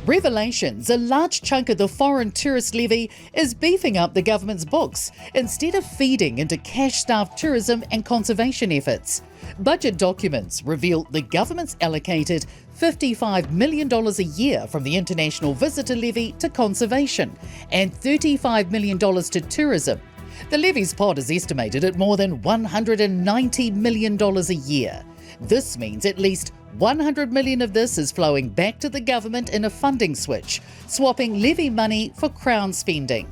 Revelations: a large chunk of the foreign tourist levy is beefing up the government's books instead of feeding into cash-starved tourism and conservation efforts. Budget documents reveal the government's allocated $55 million a year from the international visitor levy to conservation and $35 million to tourism. The levy's pot is estimated at more than $190 million a year. This means at least $100 million of this is flowing back to the government in a funding switch, swapping levy money for Crown spending.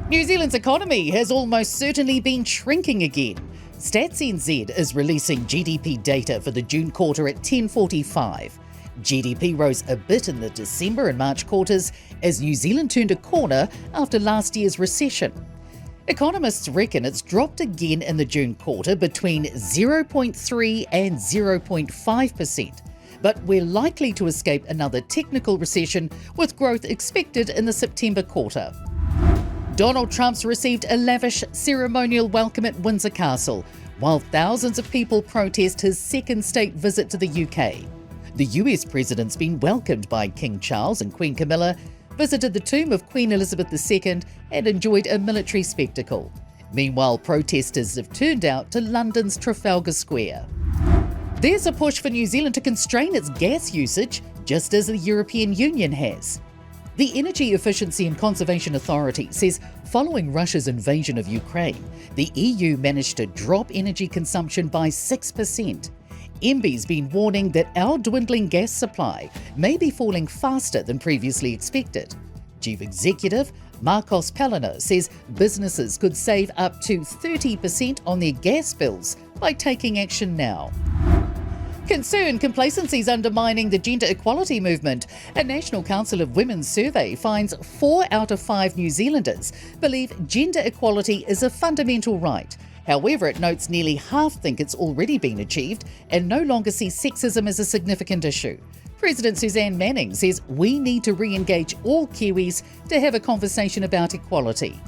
New Zealand's economy has almost certainly been shrinking again. Stats NZ is releasing GDP data for the June quarter at 10:45. GDP rose a bit in the December and March quarters as New Zealand turned a corner after last year's recession. Economists reckon it's dropped again in the June quarter between 0.3 and 0.5%, but we're likely to escape another technical recession with growth expected in the September quarter. Donald Trump's received a lavish ceremonial welcome at Windsor Castle, while thousands of people protest his second state visit to the UK. The US president's been welcomed by King Charles and Queen Camilla, visited the tomb of Queen Elizabeth II and enjoyed a military spectacle. Meanwhile, protesters have turned out to London's Trafalgar Square. There's a push for New Zealand to constrain its gas usage, just as the European Union has. The Energy Efficiency and Conservation Authority says following Russia's invasion of Ukraine, the EU managed to drop energy consumption by 6%. MB's been warning that our dwindling gas supply may be falling faster than previously expected. Chief Executive Marcos Pelliner says businesses could save up to 30% on their gas bills by taking action now. Concern complacency is undermining the gender equality movement. A National Council of Women's survey finds 4 out of 5 New Zealanders believe gender equality is a fundamental right. However, it notes nearly half think it's already been achieved and no longer see sexism as a significant issue. President Suzanne Manning says we need to re-engage all Kiwis to have a conversation about equality.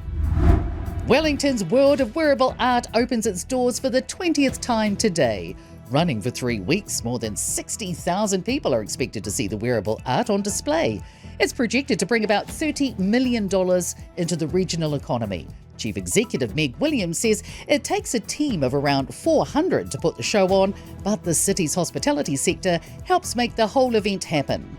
Wellington's World of Wearable Art opens its doors for the 20th time today. Running for 3 weeks, more than 60,000 people are expected to see the wearable art on display. It's projected to bring about $30 million into the regional economy. Chief Executive Meg Williams says it takes a team of around 400 to put the show on, but the city's hospitality sector helps make the whole event happen.